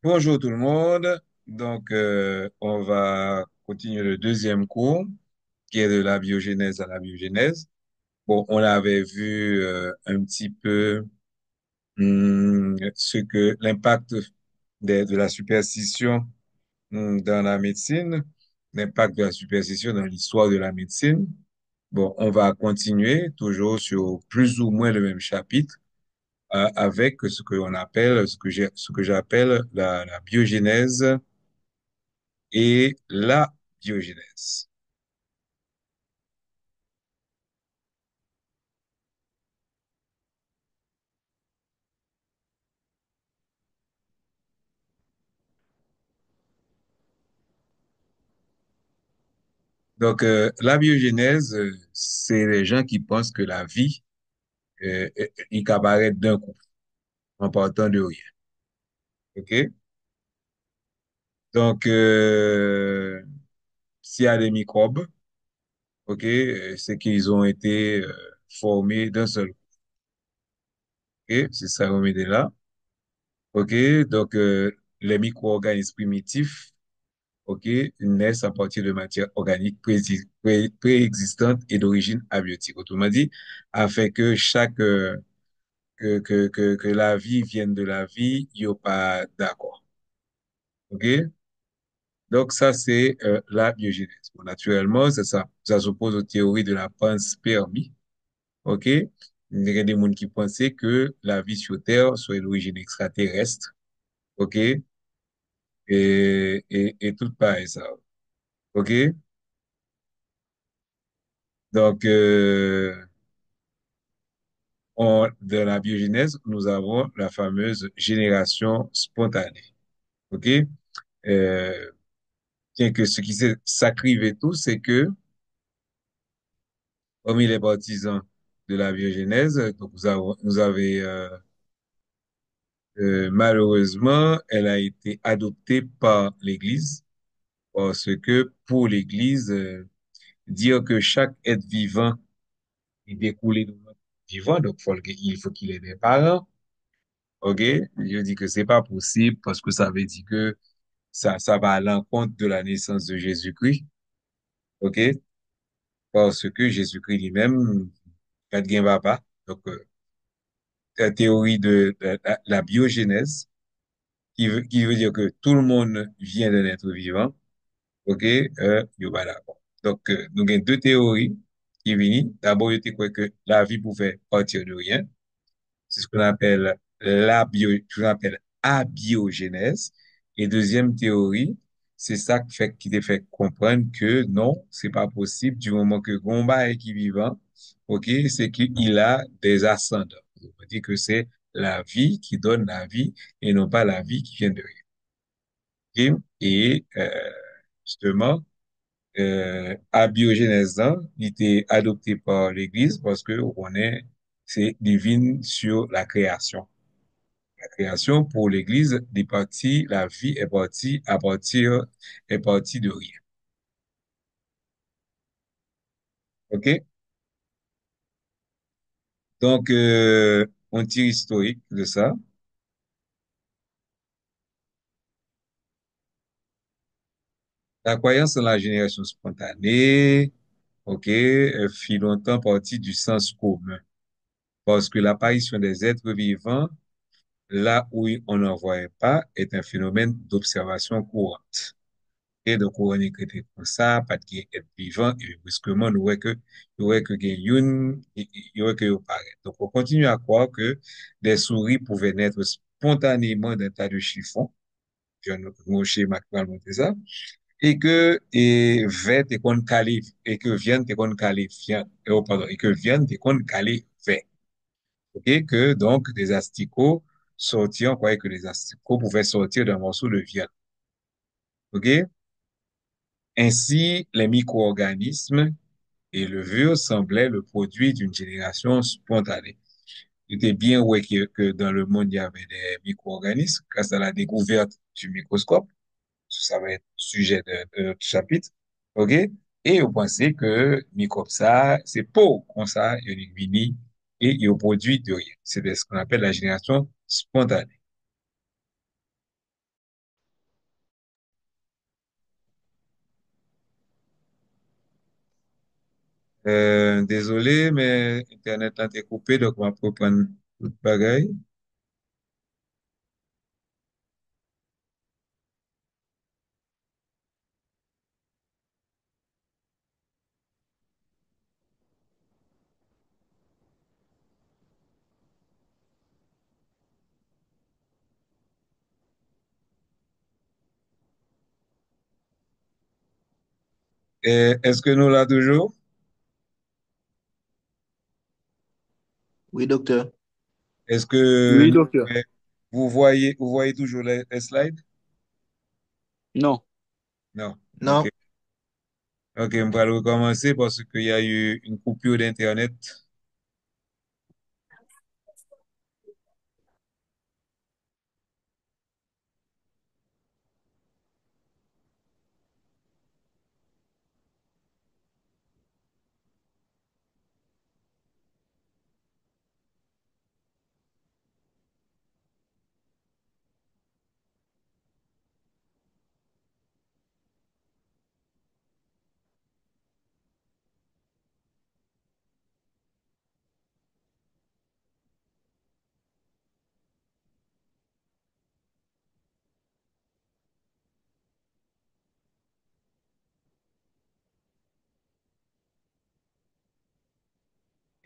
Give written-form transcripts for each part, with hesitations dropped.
Bonjour tout le monde. On va continuer le deuxième cours qui est de la biogénèse à la biogénèse. Bon, on avait vu un petit peu ce que l'impact de la superstition dans la médecine, l'impact de la superstition dans l'histoire de la médecine. Bon, on va continuer toujours sur plus ou moins le même chapitre avec ce que on appelle, ce que j'appelle la biogénèse et la biogénèse. La biogénèse, c'est les gens qui pensent que la vie, il qu'apparaît d'un coup, en partant de rien. OK? Donc, s'il y a des microbes, OK, c'est qu'ils ont été formés d'un seul coup. OK? C'est ça, on met de là. OK? Les micro-organismes primitifs, OK, naissent à partir de matière organique préexistante et d'origine abiotique. Autrement dit, afin que que la vie vienne de la vie, il n'y a pas d'accord. OK? Donc, ça, c'est la biogénèse. Bon, naturellement, c'est ça. Ça s'oppose aux théories de la panspermie. OK? Il y a des gens qui pensaient que la vie sur Terre serait d'origine extraterrestre. OK? Et tout pareil, ça. OK? Donc, dans la biogénèse, nous avons la fameuse génération spontanée. OK? Euh, Bien que ce qui s'est sacrivé tout, c'est que, parmi les partisans de la biogénèse, donc vous avez malheureusement, elle a été adoptée par l'Église, parce que pour l'Église, dire que chaque être vivant est découlé de notre vivant, donc il faut qu'il ait des parents. OK? Je dis que c'est pas possible parce que ça veut dire que ça va à l'encontre de la naissance de Jésus-Christ. OK? Parce que Jésus-Christ lui-même, pas de papa. La théorie de la biogénèse, qui veut dire que tout le monde vient d'un être vivant. OK? Yo pas d'accord. Nous avons deux théories qui viennent. D'abord, il était quoi que la vie pouvait partir de rien. C'est ce qu'on appelle ce qu'on appelle abiogénèse. Et deuxième théorie, c'est ça qui te fait comprendre que non, c'est pas possible du moment que Gomba est qui vivant, ok, c'est qu'il a des ascendants. On veut dire que c'est la vie qui donne la vie et non pas la vie qui vient de rien. Ok? Et justement, abiogénèse, là, il était adopté par l'Église parce que on est, c'est divine sur la création. La création pour l'Église la vie est partie de rien. OK? On tire historique de ça. La croyance en la génération spontanée, OK, fit longtemps partie du sens commun. Parce que l'apparition des êtres vivants, là où on n'en voyait pas, est un phénomène d'observation courante. Et donc, on est traité comme ça, pas de être vivant, et brusquement, nous voyons que il y aurait que yo paraît. Donc, on continue à croire que des souris pouvaient naître spontanément d'un tas de chiffons, mon schéma qui va montrer ça, et que viande te kon calé viande, pardon, et que viande te kon calé vert. OK? Que donc, des asticots sortir, on croyait que les asticots pouvaient sortir d'un morceau de viande. OK? Ainsi, les micro-organismes et levures semblaient le produit d'une génération spontanée. Il était bien ouais que dans le monde, il y avait des micro-organismes grâce à la découverte du microscope. Ça va être sujet de notre chapitre. OK? Et vous pensez que microbe ça, c'est pour comme ça, il y a une mini et il y a produit de rien. C'est ce qu'on appelle la génération spontanée. Désolé, mais Internet là t'est coupé, donc on va reprendre tout bagaille. Est-ce que nous là toujours? Oui, docteur. Est-ce que Oui, docteur. vous voyez toujours les slides? Non. Non. OK. Non. OK, on va recommencer parce qu'il y a eu une coupure d'Internet.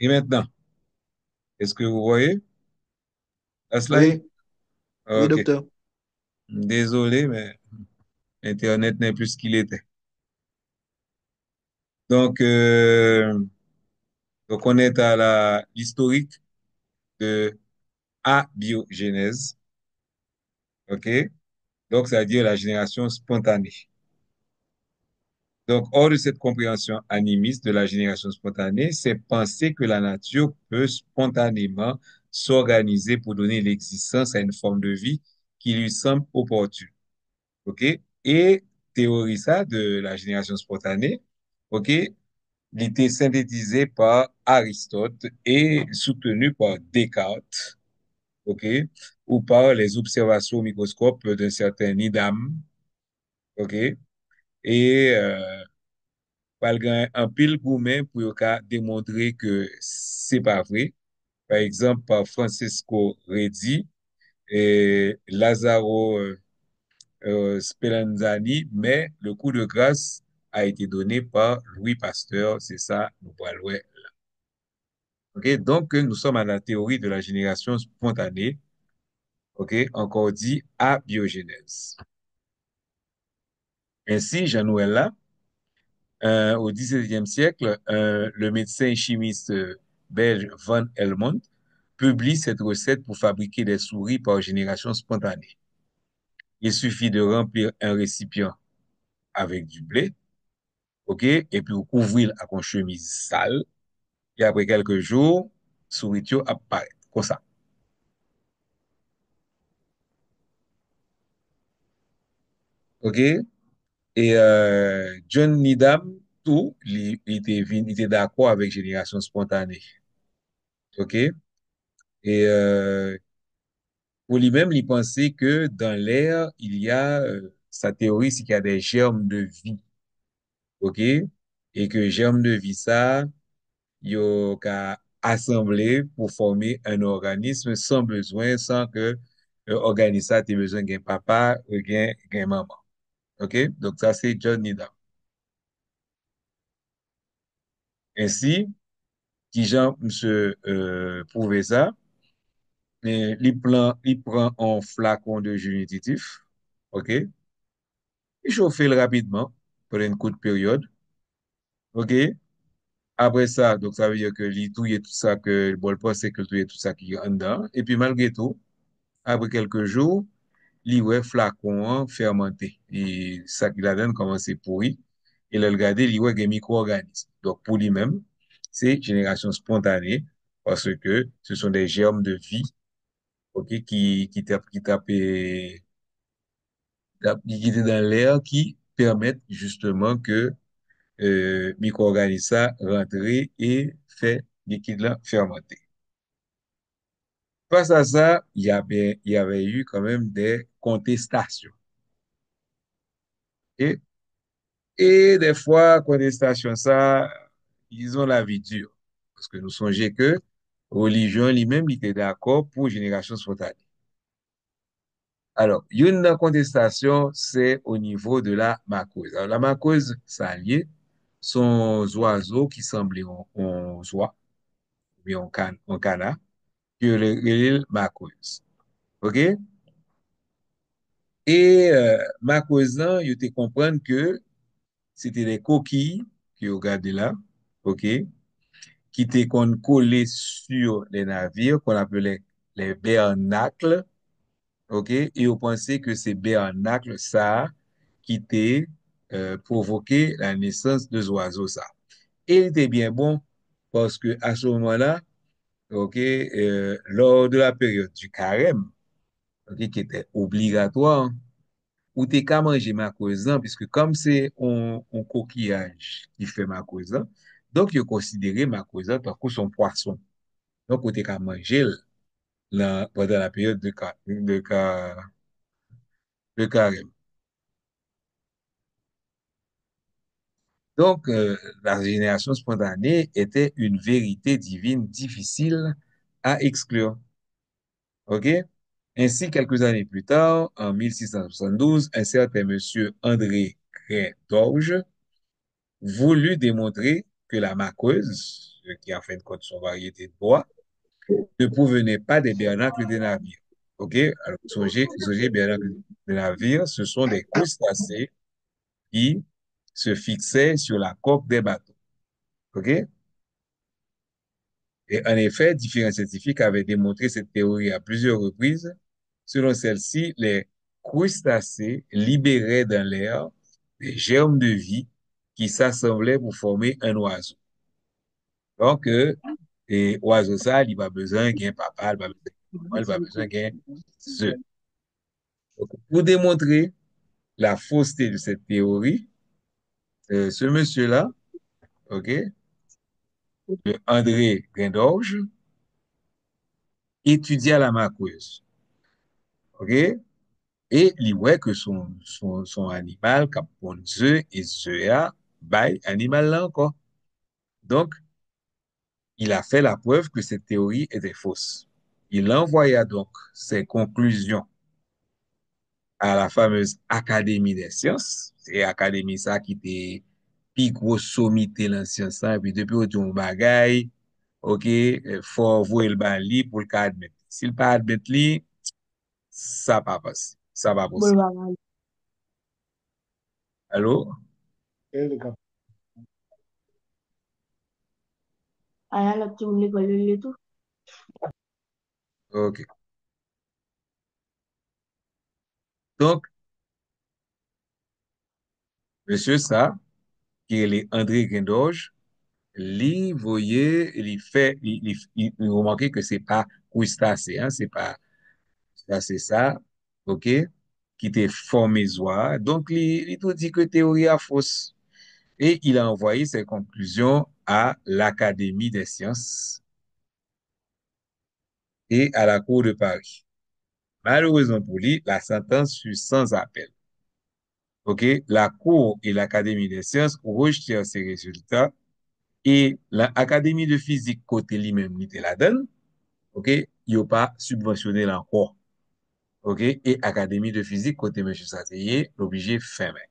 Et maintenant, est-ce que vous voyez la slide? Oui. Oui, OK. docteur. Désolé, mais Internet n'est plus ce qu'il était. Donc, donc on est à l'historique de abiogénèse. OK? Donc, c'est-à-dire la génération spontanée. Donc, hors de cette compréhension animiste de la génération spontanée, c'est penser que la nature peut spontanément s'organiser pour donner l'existence à une forme de vie qui lui semble opportune. OK? Et théorie ça de la génération spontanée, OK? Il était synthétisé par Aristote et soutenu par Descartes, OK? Ou par les observations au microscope d'un certain Needham, OK? Et pal gen an pile goumen pou yo ka demontre ke se pa vre. Par exemple, par Francesco Redi et Lazaro Spallanzani, mais le coup de grâce a été donné par Louis Pasteur, c'est ça, nous parlons. OK, donc nous sommes à la théorie de la génération spontanée, OK, encore dit abiogénèse. Ainsi, Jean-Noël là, au XVIIe siècle, le médecin chimiste belge Van Helmont publie cette recette pour fabriquer des souris par génération spontanée. Il suffit de remplir un récipient avec du blé, OK, et puis vous couvrir avec une chemise sale, et après quelques jours, souriture apparaît, comme ça, OK? Et John Needham, tout, il était d'accord avec génération spontanée, OK? Et pour lui-même, il pensait que dans l'air, il y a, sa théorie, c'est qu'il y a des germes de vie, OK? Et que germes de vie, ça, yo ka assemblé pour former un organisme sans besoin, sans que l'organisme ça ait besoin d'un papa ou d'un maman, OK? Donc ça, c'est John Needham. Ainsi, qui Jean se prouver ça, il prend un flacon de jus nutritif, OK? Il chauffe le rapidement pendant une courte période. OK? Après ça, donc ça veut dire que il touille tout ça que le bol c'est que touille tout ça qui est en dedans. Et puis malgré tout, après quelques jours, il ouais flacon hein, fermenté. Et ça qui la donne commence à pourri. Et là, le regarder, il ouais des micro-organismes. Donc pour lui-même, c'est génération spontanée parce que ce sont des germes de vie, OK, qui étaient dans l'air qui permettent justement que micro-organismes rentrer et fait liquide là fermenté. Face à ça, il y avait eu quand même des contestations. Et, et des fois, contestation ça, ils ont la vie dure. Parce que nous songeons que religion lui-même, il était d'accord pour génération spontanée. Alors, une contestation, c'est au niveau de la marquise. Alors, la marquise, ça lié, sont oiseaux qui semblent en oie, ou bien en canard, que le marquise. OK? Et marquise, là, il te comprendre que c'était des coquilles qui regardaient là, OK? Qui étaient collées sur les navires qu'on appelait les bernacles, OK? Et on pensait que ces bernacles, ça, qui était provoqué la naissance de oiseaux, ça. Et il était bien bon parce que à ce moment-là, OK, lors de la période du carême, OK, qui était obligatoire, ou t'es qu'à manger macoisan, puisque comme c'est un coquillage qui fait macoisan, donc il considéré macoisan tant que son poisson. Donc, ou t'es qu'à manger pendant la période de carême. Donc, la génération spontanée était une vérité divine difficile à exclure. OK? Ainsi, quelques années plus tard, en 1672, un certain monsieur André Cré-Dorge voulut démontrer que la marqueuse, qui en fin de compte sont variétés de bois, ne provenait pas des bernacles des navires. OK? Alors, songez, bernacles des navires, ce sont des crustacés qui se fixaient sur la coque des bateaux. OK? Et en effet, différents scientifiques avaient démontré cette théorie à plusieurs reprises. Selon celle-ci, les crustacés libéraient dans l'air des germes de vie qui s'assemblaient pour former un oiseau. Donc, et oiseau ça, il va besoin d'un papa, il va besoin d'un maman, il va besoin d'un œuf. Donc, pour démontrer la fausseté de cette théorie, ce monsieur-là, OK, le André Guindorge, étudia la marqueuse. OK? Et il voit que son animal, qui pond œufs et œufs, bail animal là encore. Donc, il a fait la preuve que cette théorie était fausse. Il envoya donc ses conclusions à la fameuse Académie des sciences. C'est Académie ça qui était plus grosse sommité dans science ça. Et puis depuis, on dit on bagaille, OK, faut voir le bali pour le cas admettre. Si le pas admettre li, ça pas passe. Ça va Bol possible. bagay. Allô? Aya la ti moun l'ekol li tou. OK. Donc, monsieur ça, qui est André Guindoge, lui, voyez, il remarquait que c'est pas crustacé, hein, c'est pas, ça, c'est ça, OK, qui était formé zoa. Donc, il tout dit que théorie est fausse. Et il a envoyé ses conclusions à l'Académie des sciences et à la Cour de Paris. Malheureusement pour lui, la sentence fut sans appel. OK, la Cour et l'Académie des sciences ont rejeté ces résultats. Et l'Académie de physique, côté lui-même, il la donne, OK, il n'a pas subventionné l'encore. OK, et Académie de physique, côté M. Sateye, l'obligé fermé.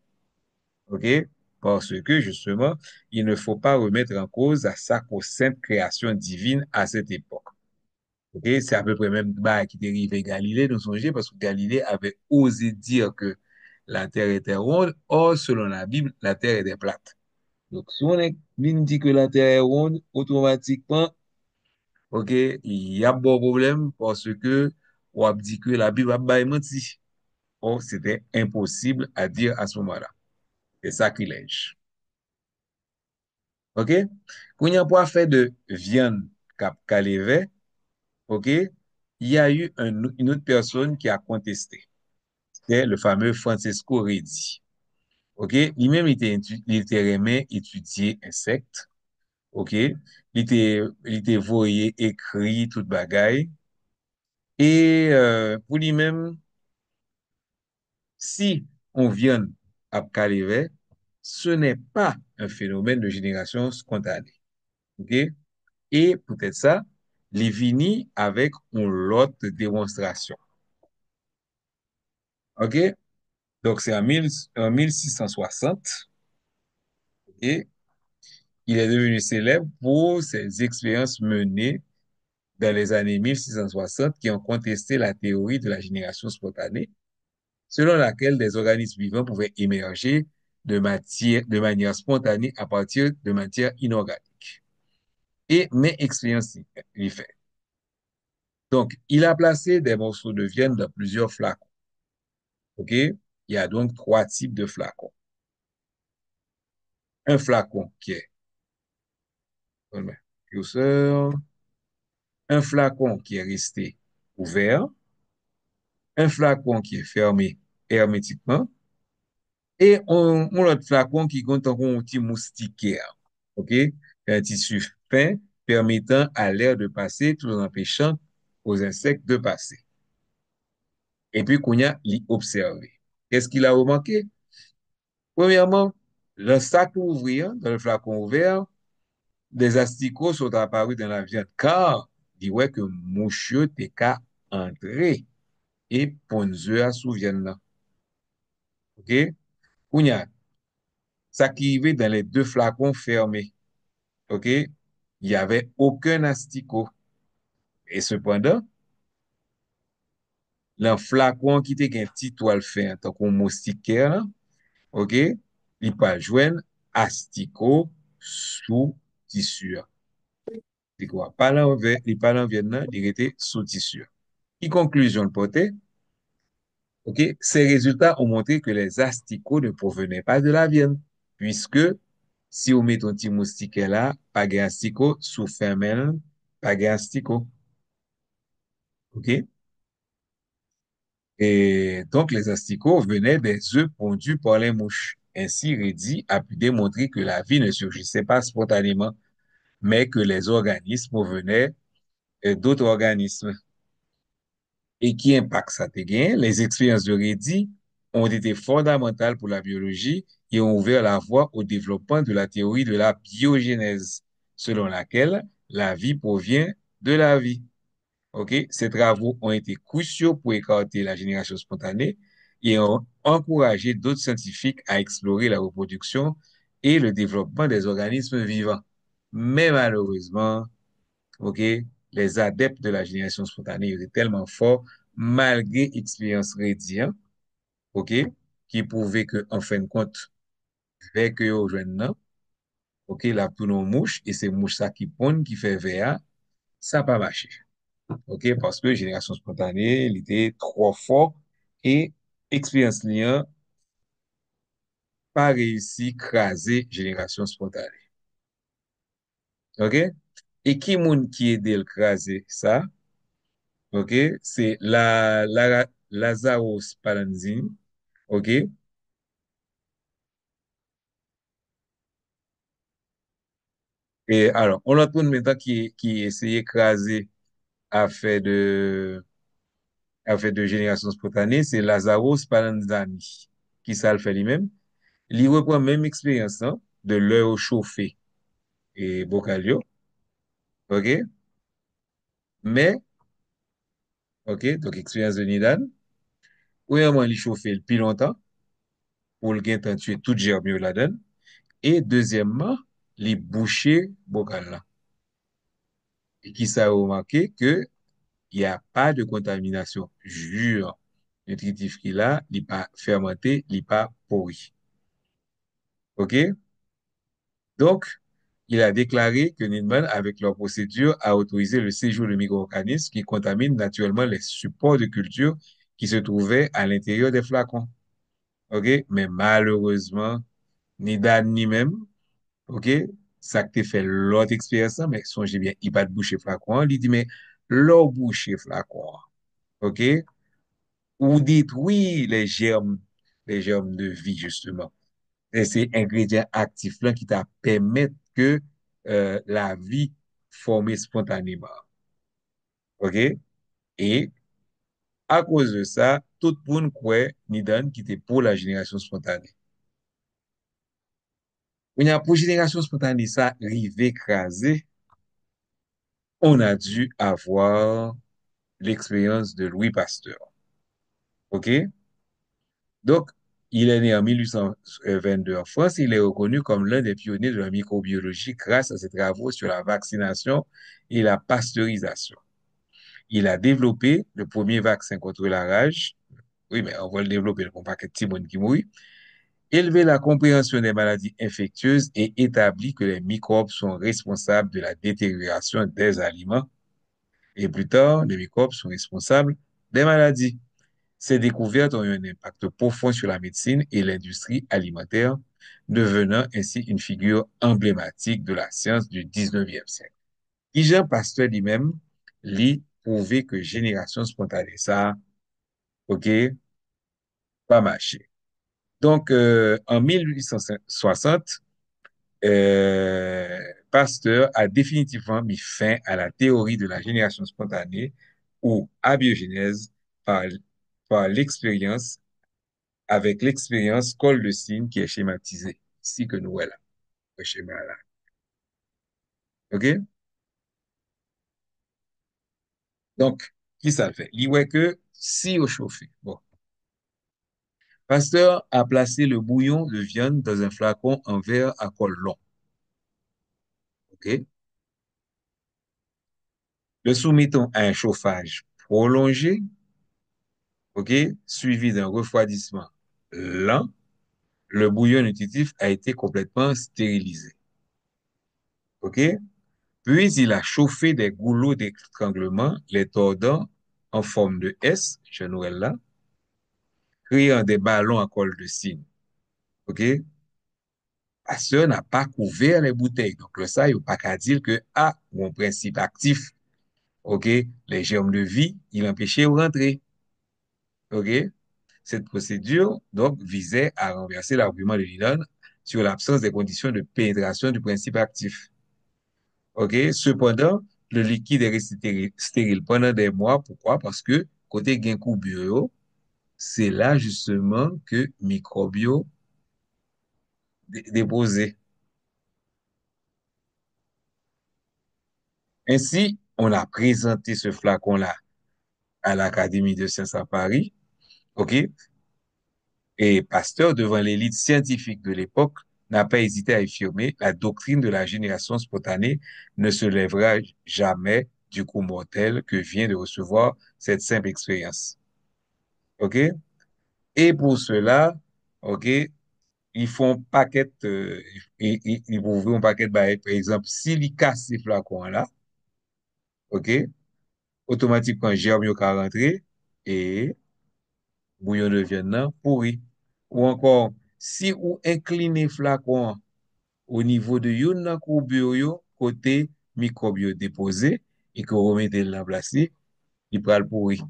OK, parce que, justement, il ne faut pas remettre en cause la sacro-sainte création divine à cette époque. OK, c'est à peu près même bah, qui dérive Galilée, nous songez, parce que Galilée avait osé dire que la Terre était ronde, or, selon la Bible, la Terre était plate. Donc, si on est, dit que la Terre est ronde, automatiquement, OK, il y a bon problème parce que on a dit que la Bible a pas menti. Or, c'était impossible à dire à ce moment-là. C'est sacrilège. OK? Quand il y a pas fait de viande cap calevé, OK? Il y a eu une autre personne qui a contesté. C'est le fameux Francesco Redi. OK? Lui-même, il était aimé étudier insectes. OK? Il était voyé, écrit, toute bagaille. Et pour lui-même, si on vient à Calais, ce n'est pas un phénomène de génération spontanée. OK? Et peut-être ça, les vini avec une autre démonstration. OK? Donc, c'est en 1660. Et il est devenu célèbre pour ses expériences menées dans les années 1660 qui ont contesté la théorie de la génération spontanée, selon laquelle des organismes vivants pouvaient émerger de manière spontanée à partir de matière inorganique. Et mes expériences l'y fait. Donc, il a placé des morceaux de viande dans plusieurs flacons. OK? Il y a donc trois types de flacons. Un flacon qui est, curseur, un flacon qui est resté ouvert, un flacon qui est fermé hermétiquement, et on autre flacon qui contient un petit moustiquaire. OK? Un tissu fin permettant à l'air de passer tout en empêchant aux insectes de passer. Et puis, qu'on a observé. Qu'est-ce qu'il a remarqué? Premièrement, le sac ouvert, dans le flacon ouvert, des asticots sont apparus dans la viande, car il ouais que moucheux t'es qu'à entrer et ponzeux à sous viande là. OK? Kounya, ça qui arrivait dans les deux flacons fermés. OK? Il n'y avait aucun asticot. Et cependant, le flacon qui était un petit toile fin, tant qu'on moustiquaire, là, OK? Il pas joindre asticot sous tissu. C'est quoi? Il parle en Vietnam, il était sous tissu. Qui conclusion le portait? OK? Ces résultats ont montré que les asticots ne provenaient pas de la viande, puisque si on met ton petit moustiquaire là, pas de asticot, sous fermel, pas de asticot. OK? Et donc, les asticots venaient des œufs pondus par les mouches. Ainsi, Reddy a pu démontrer que la vie ne surgissait pas spontanément, mais que les organismes venaient d'autres organismes. Et qui impacte ça te gain? Les expériences de Reddy ont été fondamentales pour la biologie et ont ouvert la voie au développement de la théorie de la biogénèse, selon laquelle la vie provient de la vie. OK? Ces travaux ont été cruciaux pour écarter la génération spontanée et ont encouragé d'autres scientifiques à explorer la reproduction et le développement des organismes vivants. Mais malheureusement, OK, les adeptes de la génération spontanée étaient tellement forts, malgré l'expérience rédien, OK, qui prouvait que, en fin de compte, avec eux aux jeunes, OK, la pour nos mouches, et c'est mouches ça qui pondent, qui fait VA, ça n'a pas marché. OK, parce que génération spontanée, il était trop fort et expérience lien pas réussi craser génération spontanée. OK? Et qui moun qui aide le craser ça? OK? C'est Lazarus Palanzini. OK? Et alors, on a tout maintenant qui essayait d'écraser affaire affaire de génération spontanée, c'est Lazarus Palanzani, qui ça le fait lui-même. Il reprend même expérience hein, de l'heure chauffée et Bocalio, OK? Mais, OK, donc expérience de Nidan, premièrement, il chauffait le plus longtemps pour le gain tuer toute germe là-dedans, et deuxièmement, les boucher bocal là. Et qui ça a remarqué que il n'y a pas de contamination. Jure, nutritif qu'il a, il n'est pas fermenté, il n'est pas pourri. OK? Donc, il a déclaré que Nidman, avec leur procédure, a autorisé le séjour de micro-organismes qui contaminent naturellement les supports de culture qui se trouvaient à l'intérieur des flacons. OK? Mais malheureusement, ni Dan ni même, OK? Ça que t'es fait l'autre expérience, hein, mais songez bien, il va te boucher flacon. Il dit, mais l'eau boucher flacon. OK? Ou détruit les germes de vie, justement. Et c'est ingrédients actifs là qui t'a permettre que la vie forme spontanément. OK? Et à cause de ça, tout le monde croit Nidan qui était pour la génération spontanée. On a pour génération spontanée, ça arrive écrasé. on a dû avoir l'expérience de Louis Pasteur. OK? Donc, il est né en 1822 en France. Il est reconnu comme l'un des pionniers de la microbiologie grâce à ses travaux sur la vaccination et la pasteurisation. Il a développé le premier vaccin contre la rage. Oui, mais on va le développer pour pas que tout le monde qui mourit. Élevé la compréhension des maladies infectieuses et établi que les microbes sont responsables de la détérioration des aliments. Et plus tard, les microbes sont responsables des maladies. Ces découvertes ont eu un impact profond sur la médecine et l'industrie alimentaire, devenant ainsi une figure emblématique de la science du 19e siècle. Et Jean Pasteur lui-même lit prouvé que génération spontanée, ça, OK, pas marché. Donc, en 1860, euh, Pasteur a définitivement mis fin à la théorie de la génération spontanée ou abiogénèse par, par l'expérience avec l'expérience col de cygne qui est schématisée ici que nous voilà, le schéma là. OK? Donc, qui ça fait? Il voit que si au chauffé. Bon. Pasteur a placé le bouillon de viande dans un flacon en verre à col long. OK? Le soumettons à un chauffage prolongé, OK? Suivi d'un refroidissement lent. Le bouillon nutritif a été complètement stérilisé. OK? Puis il a chauffé des goulots d'étranglement, les tordant en forme de S, chez Noël là, créant des ballons à col de cygne. OK? Pasteur n'a pas couvert les bouteilles. Donc, le ça, il n'y a pas qu'à dire que, ah, mon principe actif, OK, les germes de vie, il empêchait de rentrer. OK? Cette procédure, donc, visait à renverser l'argument de Lidon sur l'absence des conditions de pénétration du principe actif. OK? Cependant, le liquide est resté stérile pendant des mois. Pourquoi? Parce que, côté Ginkgo bio, c'est là justement que microbio déposé. Ainsi, on a présenté ce flacon-là à l'Académie de sciences à Paris. OK? Et Pasteur, devant l'élite scientifique de l'époque, n'a pas hésité à affirmer la doctrine de la génération spontanée ne se lèvera jamais du coup mortel que vient de recevoir cette simple expérience. OK? Et pour cela, OK, ils font paquet, ils vont ouvrir un paquet de bail. Par exemple, s'ils y cassent ces flacons-là, OK, automatiquement, germe yo ka rentré et bouillon de viande nan pourri. Ou encore, si ou inclinez flacon au niveau de yon nan courbure yo, côté microbe yo déposé, et que vous remettez le placé, il pral pourri.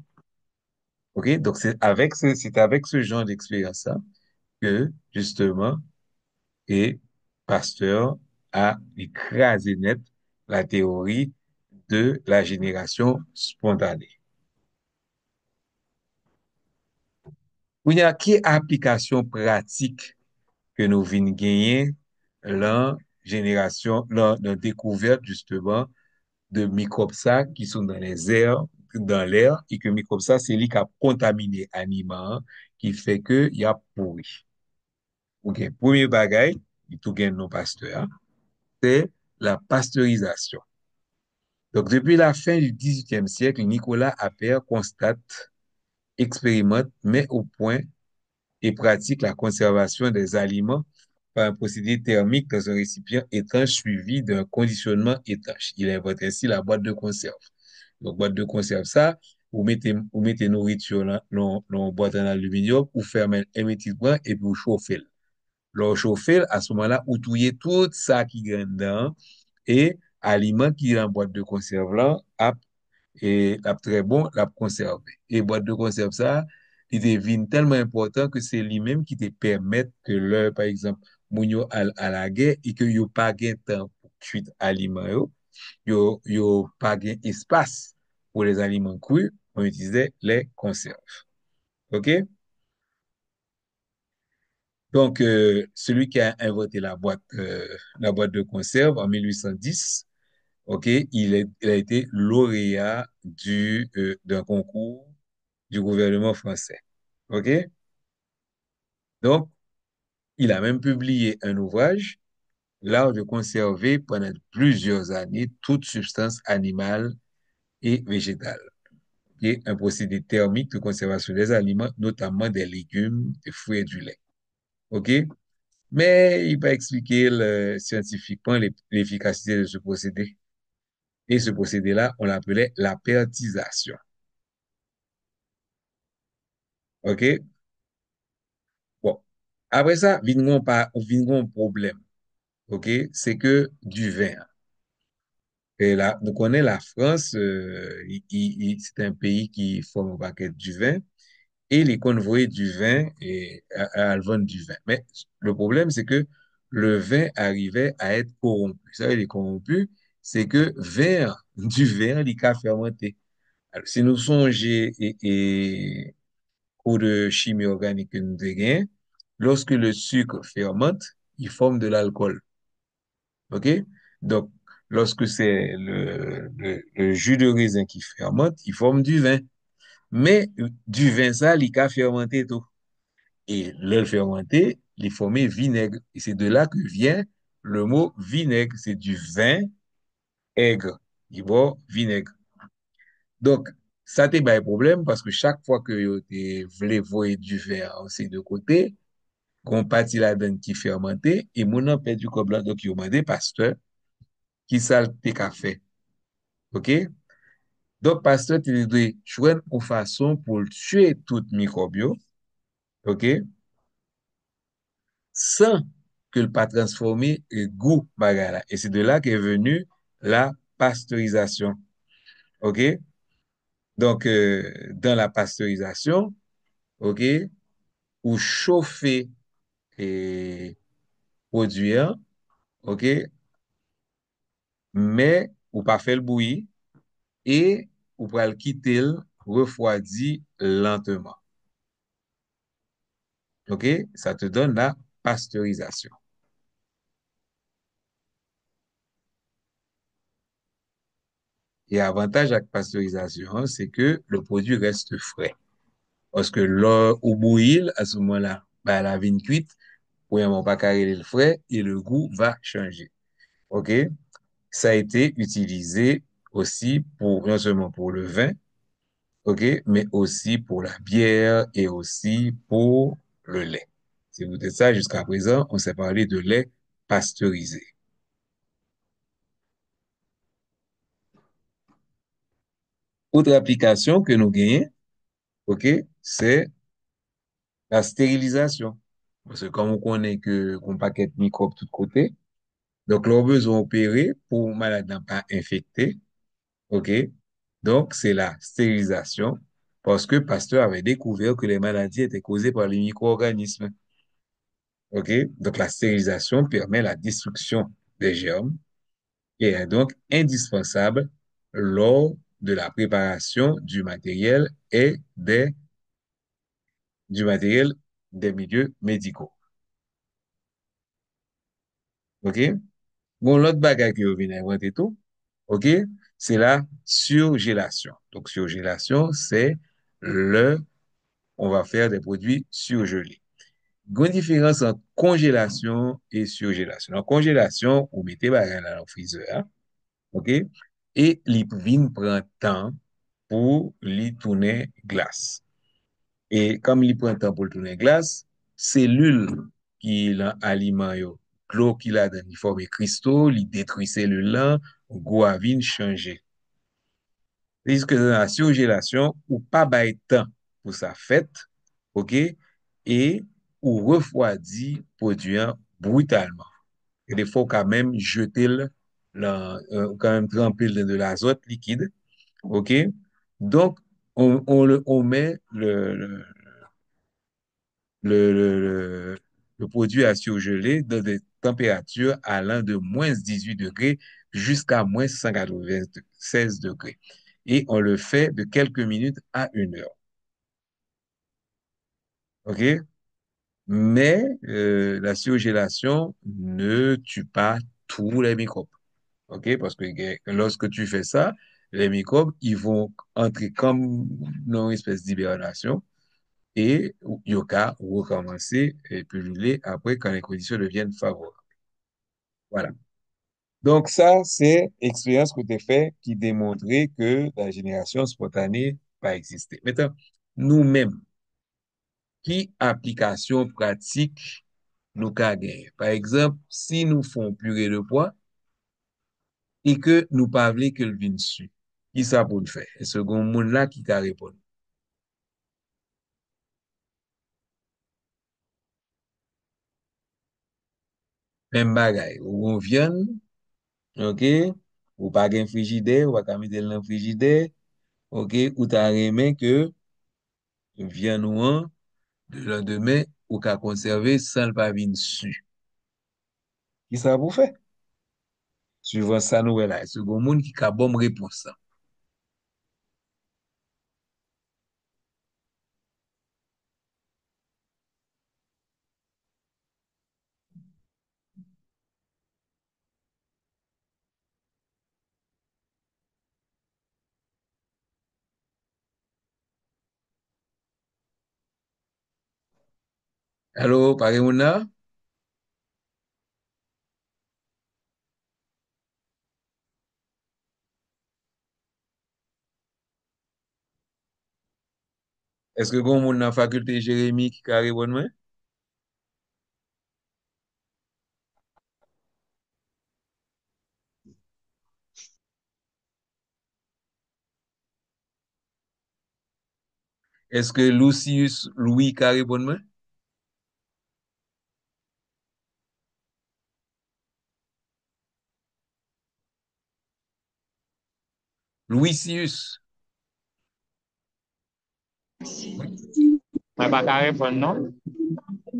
OK? Donc, c'est avec ce genre d'expérience-là que, justement, et Pasteur a écrasé net la théorie de la génération spontanée. Il y a qui application pratique que nous venons gagner la génération, la découverte justement de microbes ça qui sont dans les airs, dans l'air, et que microbes ça, c'est lui qui a contaminé l'animal, qui fait que il y a pourri. OK. Premier bagage, il tout gagne non pasteur, c'est la pasteurisation. Donc, depuis la fin du 18e siècle, Nicolas Appert constate, expérimente, met au point et pratique la conservation des aliments par un procédé thermique dans un récipient étanche suivi d'un conditionnement étanche. Il invente ainsi la boîte de conserve. Donc, boîte de conserve, ça, vous mettez nourriture dans une boîte en aluminium, vous fermez un petit bras et puis vous chauffez. Là, chauffer, à ce moment-là, vous touillez tout ça qui est dedans et aliment qui est dans la boîte de conserve là, et la très bon, la conserve. Et boîte de conserve ça, il devient tellement important que c'est lui-même qui te permet que l'heure, par exemple, mounio à la guerre et que yo pas gain temps pour cuire aliments yo pas gain espace pour les aliments crus, on utilisait les conserves. OK? Donc, celui qui a inventé la boîte de conserve en 1810, OK? Il a été lauréat d'un concours du gouvernement français. OK? Donc, il a même publié un ouvrage, L'art de conserver pendant plusieurs années toute substance animale et végétale, qui est un procédé thermique de conservation des aliments, notamment des légumes, des fruits et du lait. OK? Mais il va expliquer scientifiquement l'efficacité de ce procédé. Et ce procédé-là, on l'appelait la pertisation. OK? Bon. Après ça, vient un problème. OK? C'est que du vin. Et là, nous connaissons la France, c'est un pays qui forme un paquet du vin. Et les convoyés du vin à vendre du vin. Mais le problème, c'est que le vin arrivait à être corrompu. Ça, il est corrompu, c'est que du vin, il a fermenté. Alors, si nous songeons au de chimie organique que nous avons, lorsque le sucre fermente, il forme de l'alcool. OK? Donc, lorsque c'est le jus de raisin qui fermente, il forme du vin. Mais du vin, ça, il a fermenté tout. Et le fermenté, il formait vinaigre. Et c'est de là que vient le mot vinaigre. C'est du vin aigre. Il va vinaigre. Donc, ça te un problème parce que chaque fois que tu voulais voir du vin en ces deux côtés, qu'on partit là-dedans qui fermenté, et mon an perdu comme là, donc il m'a demandé, pasteur, qui ça te qu'a fait? OK? Donc, pasteur, tu dois jouer une façon pour tuer tout microbio, OK? Sans que le pas transformer le goût bagala. Et c'est de là qu'est venue la pasteurisation. OK? Donc, dans la pasteurisation, OK, ou chauffer et produire, OK, mais ou pas faire le bouillir et ou pas le quitter le refroidi lentement. OK? Ça te donne la pasteurisation. Et avantage avec pasteurisation, hein, c'est que le produit reste frais. Parce que l'eau au bouillir, à ce moment-là, bah, la vigne cuite, premièrement, pas carré le frais et le goût va changer. OK? Ça a été utilisé aussi pour, non seulement pour le vin, OK? Mais aussi pour la bière et aussi pour le lait. Si vous dites ça, jusqu'à présent, on s'est parlé de lait pasteurisé. Autre application que nous gagnons, OK? C'est la stérilisation. Parce que comme on connaît que qu'on paquet de microbes de tous côtés, donc leurs besoin opérés pour malade n'a pas infecté, OK? Donc c'est la stérilisation parce que Pasteur avait découvert que les maladies étaient causées par les micro-organismes, OK? Donc la stérilisation permet la destruction des germes et est donc indispensable lors de la préparation du matériel des milieux médicaux, OK? Bon, l'autre bagage que vous venez inventer tout, OK, c'est la surgélation. Donc, surgélation, c'est on va faire des produits surgelés. Grande différence entre congélation et surgélation. En congélation, vous mettez bagage dans le freezer, OK, et vin prend temps pour lui tourner glace. Et comme il prend temps pour le tourner glace, cellules qui l'aliment yo, l'eau qui l'a dans, il forme cristaux, il détruit cellules là, goût à vin changer. Puisque dans la surgélation, ou pas bail temps pour sa fête, OK, et ou refroidi produit brutalement. Et des fois, quand même jeter quand même tremper de l'azote liquide, OK. Donc, on met le produit à surgeler dans des températures allant de -18 degrés jusqu'à -196 degrés. Et on le fait de quelques minutes à 1 heure. OK? Mais la surgélation ne tue pas tous les microbes. OK? Parce que lorsque tu fais ça, les microbes, ils vont entrer comme dans une espèce d'hibernation et yoka recommencer et pulluler après quand les conditions deviennent favorables. Voilà. Donc ça, c'est l'expérience que tu as fait qui démontrait que la génération spontanée va exister. Maintenant, nous-mêmes, qui application pratique nous ka gagner? Par exemple, si nous font purée de pois et que nous pas voulons que le vin dessus, qui ça pour le faire? Et second monde là qui ka répondre. Même bagay, ou on viande, OK? Ou pas gen frigidaire, ou pas mettre dans le frigidaire, OK? Ou t'as remen que viande ou an, le lendemain, ou ka conserver sans le pas vin dessus. Qui ça pour faire? Suivant ça nous là, second monde qui ka bonne réponse ça. Allô, pare moun là? Est-ce que gon moun nan faculté Jérémy qui ka répondre moi? Est-ce que Lucius Louis ka répondre moi? Louisius. Oui. Mwen pa ka repon non?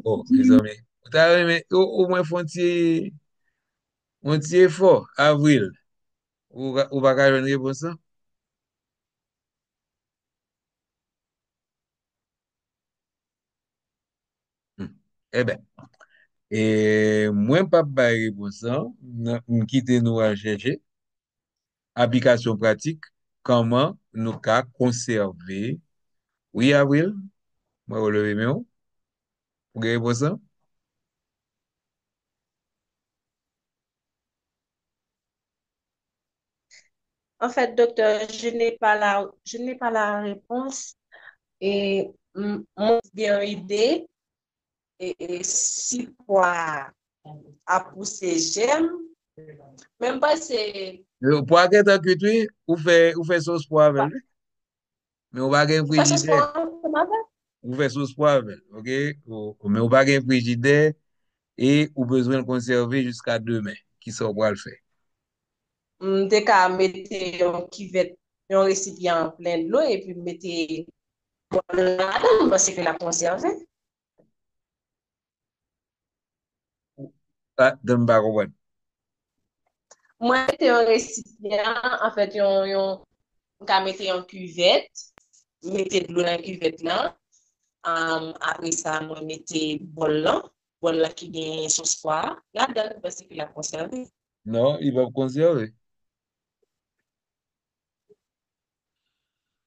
Oh, mes amis. Au moins font effort, avril. Ou pas ka joindre réponse ça? Hmm. Eh ben, et moi pas ba réponse ça, m'quitter nous à chercher application pratique comment nous ka conserver. Oui, avril, moi relever mes pour réponse ça. En fait, docteur, je n'ai pas la réponse et mon bien idée et si quoi a poussé j'aime, même pas c'est Pour être cuit, ou fait sauce poivre, lui. Mais on va gagner faire ce frigidaire. sport, comment faire? Ou fait sauce poivre, OK? Mais on va gagner frigidaire et ou besoin de conserver jusqu'à demain. Qui ça va le faire? Dès qu'à mettre un cuvette, un récipient plein de l'eau et puis mettez là-dedans parce que la conserver. Ah, d'un pas comprendre. Moi, mettez un récipient, en fait, qu'à mettre en cuvette, mettez de l'eau dans la cuvette là. Après ça, moi, mettez bol là qui gagne sauce poire. Là-dedans, parce que la conserver. Non, il va conserver.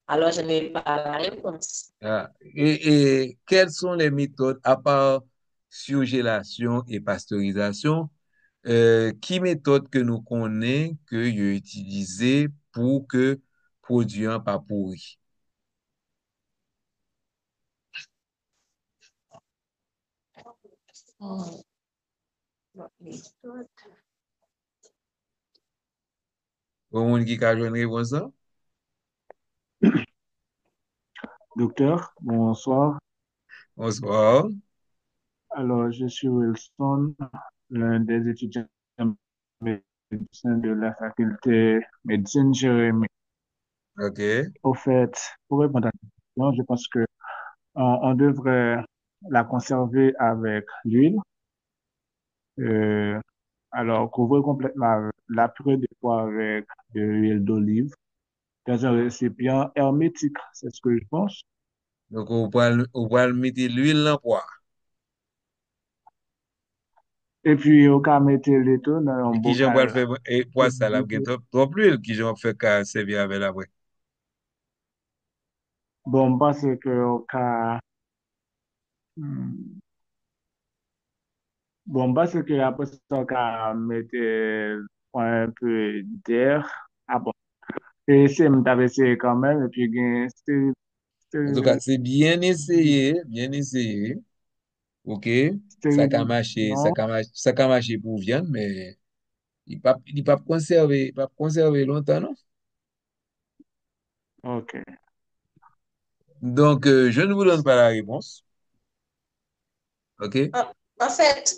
Alors, je n'ai pas la réponse. Ah. Et quelles sont les méthodes, à part surgélation et pasteurisation, qui méthode que nous connaissons que vous utilisé pour que produit un pas pourri? Hmm. Au monde qui a joué une réponse, ça? Docteur, bonsoir. Bonsoir. Alors, je suis Wilson, l'un des étudiants médecins de la faculté médecine Jérémy. OK. Au fait, pour répondre à la question, je pense que on devrait la conserver avec l'huile. Euh, alors, couvrir complètement la purée de pois avec de l'huile d'olive dans un récipient hermétique, c'est ce que je pense. Donc, on va mettre l'huile dans le poêle. Et puis, au cas mettre le tout dans un Et qui j'en va le bocal. faire, et pour ça, là, gen trop l'huile, qui j'en fait qu'à servir avec la vraie. Bon, parce que au cas, hmm, bon, parce que après ça, au cas mettre un peu d'air. Ah bon. Et c'est m'avait essayé quand même. Et puis, En tout cas, c'est bien essayé, ok? stérilisation. Ça a marché pour viande, mais il pas conservé, pas conservé longtemps, non? OK. Donc, je ne vous donne pas la réponse, ok? En fait,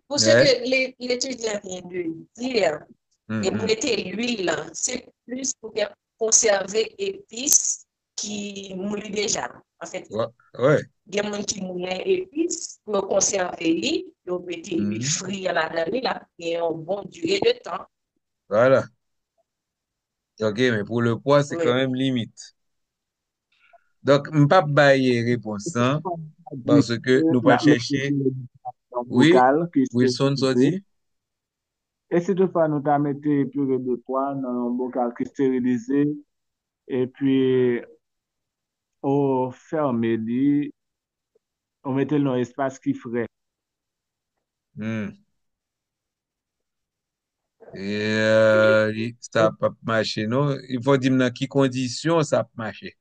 pour ce Ouais. que l'étudiant vient de dire, et pour Mhm. mettre l'huile, là, c'est plus pour conserver épices qui moulent déjà. En fait, Ouais. Ouais. il y a des gens qui moulent épices pour conserver les, pour mettre l'huile Mhm. frite là-dedans, là, et un bon durée de temps. Voilà. Ok, mais pour le poids, c'est quand Oui. même limite. Donc, m'pas bailler réponse, hein, Dit parce que que nous pas la mettre chercher. dans un Oui, bocal qui est Wilson, ça stérilisé. dit? Et si toutefois nous t'as mis purée de pois dans un bocal qui est stérilisé, et puis au fermé, on mettait dans un espace qui frais. Hmm. Et ça n'a pas marché, non? Il faut dire dans quelles conditions ça a marché.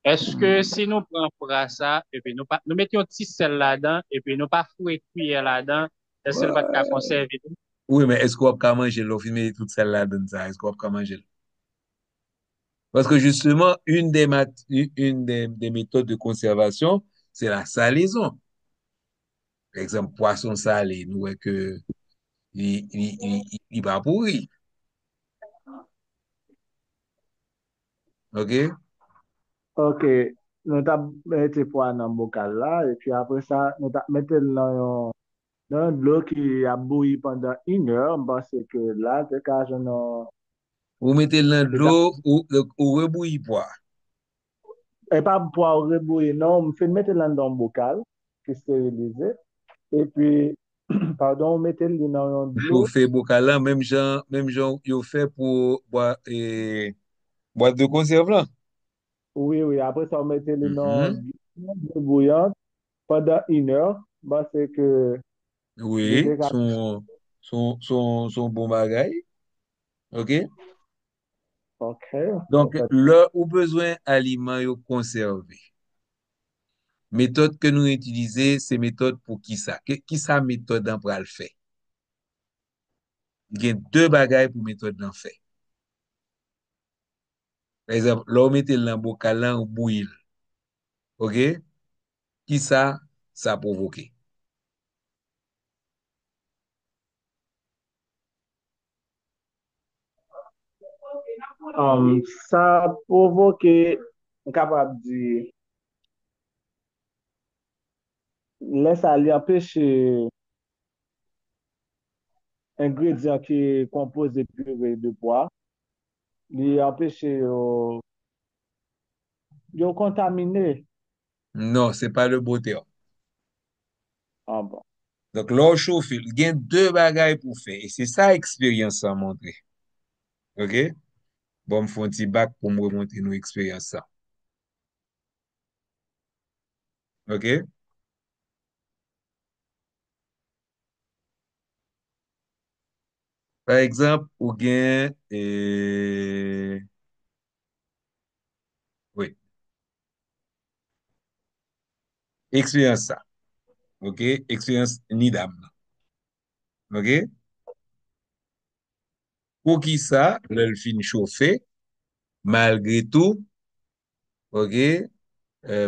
Est-ce que Hmm. si nous prenons pour ça, et puis nous mettons un petit sel là-dedans, et puis nous pas fouet cuillère là-dedans, est-ce que nous pas qu'à Ouais. conserver tout? Oui, mais est-ce qu'on peut manger l'eau filmée toute celle-là dans ça? Est-ce qu'on peut manger? Parce que justement, une des méthodes de conservation, c'est la salaison. Par exemple, poisson salé, nous voyons que il va pourrir. OK? OK, nous t'as mis pois dans un bocal là, et puis après ça, nous t'as mis dans de l'eau qui a bouilli pendant 1 heure, parce que là, c'est quand je n'en... Vous mettez dans de l'eau ou rebouillir pois. Et pas pour rebouillir, non, on fait mettre dans un bocal qui est stérilisé, et puis, pardon, on mettait dans de Vous l'eau. faites bocal là, même gens, vous fait pour boire boîte de conserve là. Oui, oui, après ça, on mettait dans Mhm. de l'eau bouillante pendant 1 heure, parce que Oui, l'idée, son bon bagage. OK? OK, en Donc, fait, là, où besoin aliments yo conservé. Méthode que nous utilisons, c'est méthode pour qui ça? Qui ça méthode en pral fait? Il y a deux bagages pour méthode d'en fait. Par exemple, là, on mette dans bocal là, ou bouillir. OK? Qui ça provoque? ça a provoqué, capable de dire, laisse aller empêcher ingrédient qui est composé de purée de pois, lui empêcher de contaminer. Non, c'est pas le beau terme. Ah bon. Donc, là, on chauffe, il y a deux bagages pour faire. Et c'est ça expérience a montré. OK? Bon, me font un petit bac pour me remonter nos expériences ça. OK? Par exemple, ou bien, oui, expérience ça. OK? Expérience NIDAM. OK? Pour qui ça, le fin chauffer, malgré tout, OK?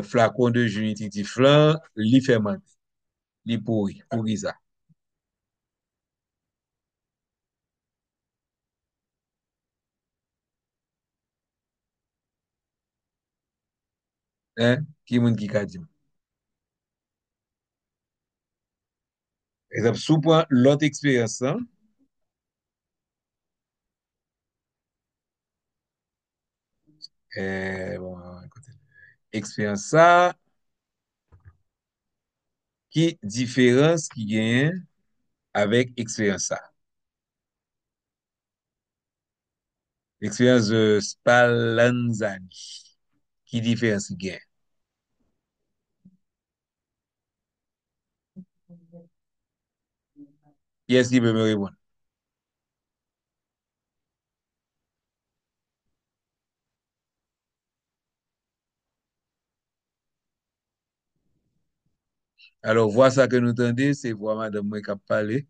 Flacon de jus titiflant, li fermenté, li pourri, pourri ça. Hein? Qui moun qui ka di? Exemple, sous point l'autre expérience, hein? Bon, écoutez, expérience ça, Qui différence qui gagne avec expérience ça? L'expérience de Spallanzani. Qui différence qui gagne? Qui est-ce qui peut me répondre? Alors, voir ça que nous entendez, c'est voir madame moi qui a parlé.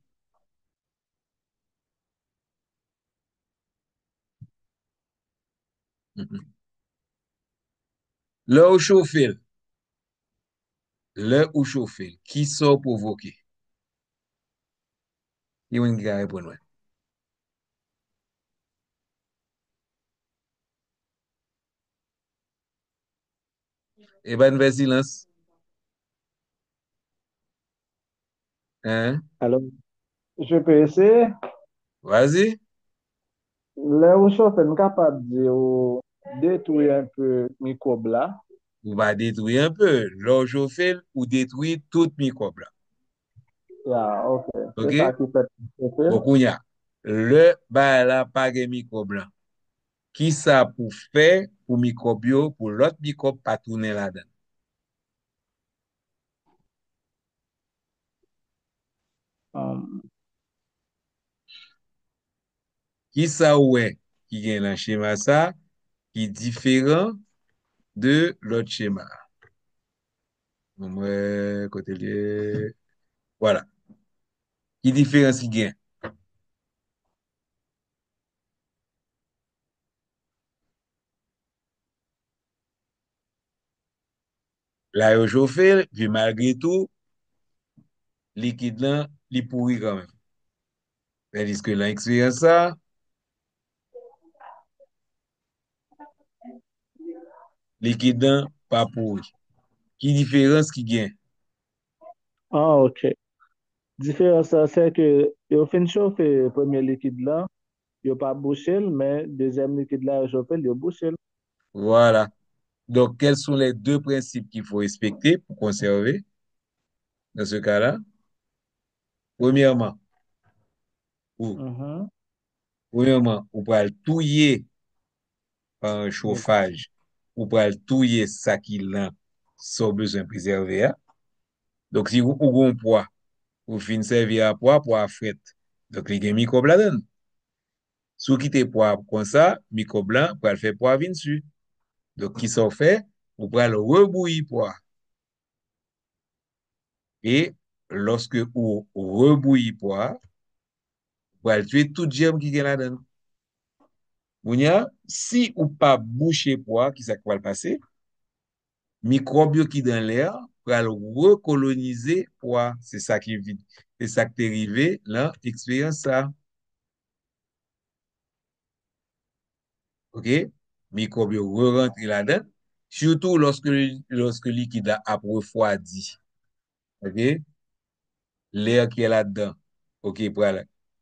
Mhm. Là où chauffer, là où chauffer, qui sont provoqué? Il y a qui a répondre, ouais. Eh ben, fais silence. Hein? Alors, je peux essayer. Vas-y. Là où je suis capable de détruire un peu microbe là. Ou va détruire un peu. Là où chauffer, ou détruire tout microbe là. Yeah, ok. C'est ça OK? qui fait chauffer. Bon, kounya. Le, ba la pa gen microbe là. Qui ça pour faire pour microbe yo, pour l'autre microbe pas tourner là-dedans? Um, Qui ça ouais qui gagne dans schéma ça qui est différent de l'autre schéma. Moi, côté lié. Voilà. Qui différence qui gagne? Là, yo chauffé, puis malgré tout, liquide là, il pourrit quand même. Tandis que l'expérience ça, liquide là, pas pourri. Qui différence qui gagne? ah, ok. Différence, ça, c'est que au fin de chauffer premier liquide là, il a pas bouché, mais deuxième liquide là, chauffé, il a bouché. Voilà. Donc, quels sont les deux principes qu'il faut respecter pour conserver dans ce cas-là? Premièrement, ou, Mhm. premièrement, on peut le touiller par un chauffage, ou peut le touiller ça qui l'a sans besoin préserver. Hein. Donc, si vous avez un poids, vous finissez servir à poids pour à fret. Donc, il y a un microbe là-dedans. Si vous quittez poids comme ça, microbe là, pour le faire poids venir dessus. Donc, qui s'en fait? Vous pouvez le rebouillir poids. Et lorsque vous rebouillez poids, vous pouvez tuer tout germe qui est là-dedans. Bounya, si ou pas boucher poids, qui ça qui va le passer? Microbes qui dans l'air pour le recoloniser poids. C'est ça qui vit. C'est ça qui est arrivé là, expérience ça. OK? Microbes re-rentrent là-dedans. Surtout lorsque le liquide a refroidi. OK? L'air qui est là-dedans, OK, pour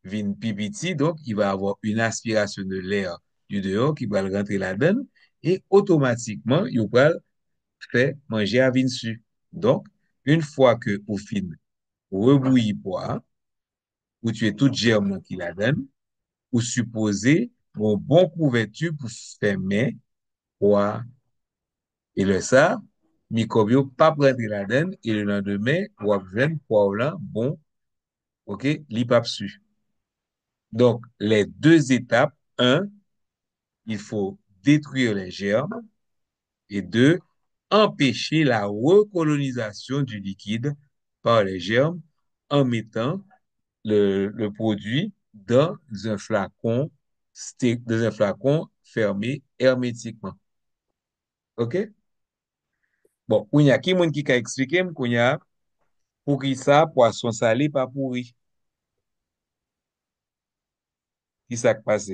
vin pipiti, donc il va avoir une aspiration de l'air du dehors qui va le rentrer là-dedans et automatiquement, il va faire manger à vin dessus. Donc, une fois que vous finissez rebouillir poids, ou tuer tout germe qui la donne, ou supposer un bon couverture pour fermer poids. Et le ça, microbio pas prendre la donne, et le lendemain, ou avoir poids là, bon, OK, li pas su. Donc, les deux étapes, un, il faut détruire les germes et deux, empêcher la recolonisation du liquide par les germes en mettant le produit dans un flacon fermé hermétiquement. OK? Bon, kounya, qui moun qui ka expliqué kounya, pour qui ça, poisson salé pas pourri. Qui ça qui passe?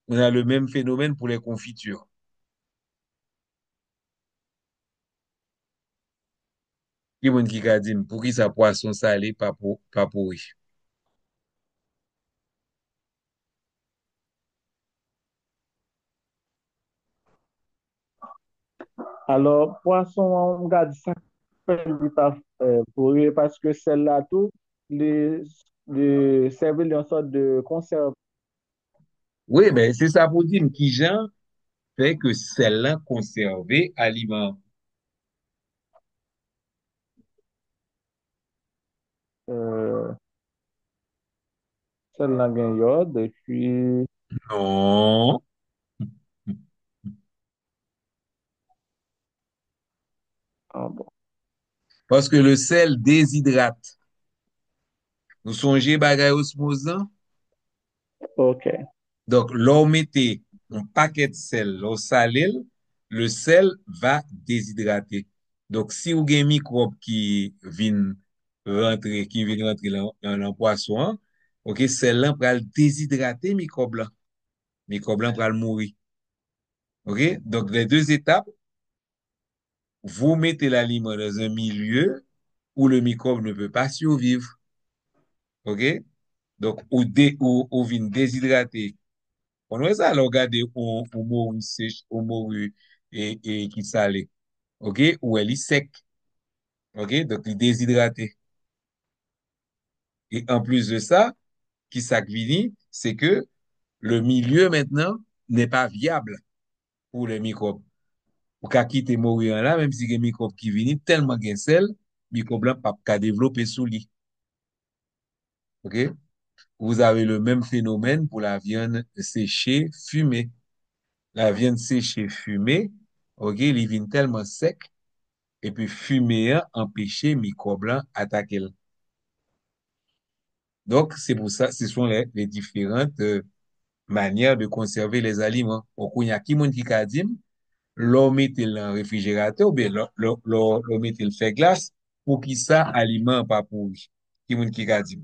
On a le même phénomène pour les confitures. Qui moun qui ka dit, pour qui ça, poisson salé pas pourri. Alors, poisson, on garde ça li pa pourri parce que celle-là tout, les servent une sorte de conserve. Oui, ben, c'est ça pour dire qui genre fait que celle-là conservé aliment. Euh, Celle-là gagne yod, et puis, Non. ah bon, Parce que le sel déshydrate. Nous songez bagay osmose nan? ok, Donc, l'on mette un paquet de sel, l'on salil, le sel va déshydrater. Donc, si ou gen microbe qui vin rentre dans poisson, ok, sel lan pral déshydrater microbe lan. Microbe lan pral mouri. Ok? Donc, les deux étapes, vous mettez l'aliment dans un milieu où le microbe ne peut pas survivre. Ok? Donc, ou vin déshydrater. On wè sa lò gade ou moru sech, ou moru ki sale. Ok? Ou el li sec. Ok? Donc, li déshydraté. Et en plus de ça, qui sa vini, c'est que le milieu maintenant n'est pas viable pour les microbes. Ou ka kite moru an la, même si gen microbe qui vini, tellement gen sel, microbe lan pa ka développer sous li. Ok? Vous avez le même phénomène pour la viande séchée, fumée. La viande séchée, fumée, ok, li vin tellement sec, et puis fumée a empêché microbe là attaquer. Donc, c'est pour ça, ce sont les différentes manières de conserver les aliments. Au il y a qui moun qui ka dim, l'on mette dans le réfrigérateur, ou bien l'on mette le fait glace, pour qui ça, aliment pas pourri. Qui moun qui ka dim.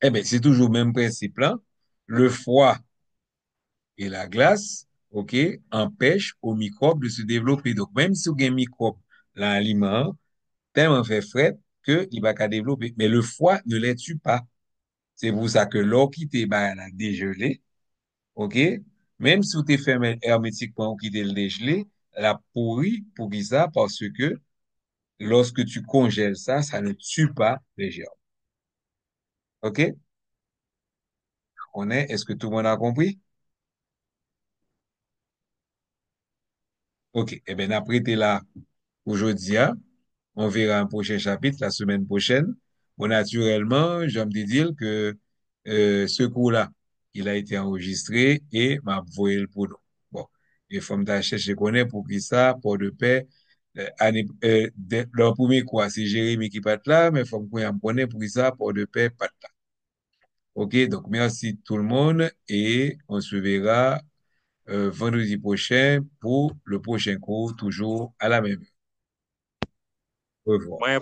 Eh bien, c'est toujours le même principe là. Le froid et la glace, ok, empêchent aux microbes de se développer. Donc, même si vous avez un microbe dans l'aliment, tellement fait frais que il va qu'à développer. Mais le froid ne les tue pas. C'est pour ça que l'eau qui t'est bah, elle a dégelé, ok? Même si vous t'es fermé hermétiquement ou qui t'est le dégelé, elle a pourri pour qui ça? Parce que lorsque tu congèles ça, ça ne tue pas les germes. Ok? Est-ce que tout le monde a compris? Ok. Eh bien, après, t'es là aujourd'hui, hein? On verra un prochain chapitre la semaine prochaine. Bon, naturellement, je me dire que ce cours-là, il a été enregistré et m'a envoyé le pour nous. Bon, il faut me chercher connaît pour qui ça, pour de paix. Le premier cours, c'est Jérémy qui part là, mais il faut me connaître pour qui ça, pour de paix, pas là. OK, donc merci tout le monde et on se verra vendredi prochain pour le prochain cours, toujours à la même heure. Au revoir. Mwen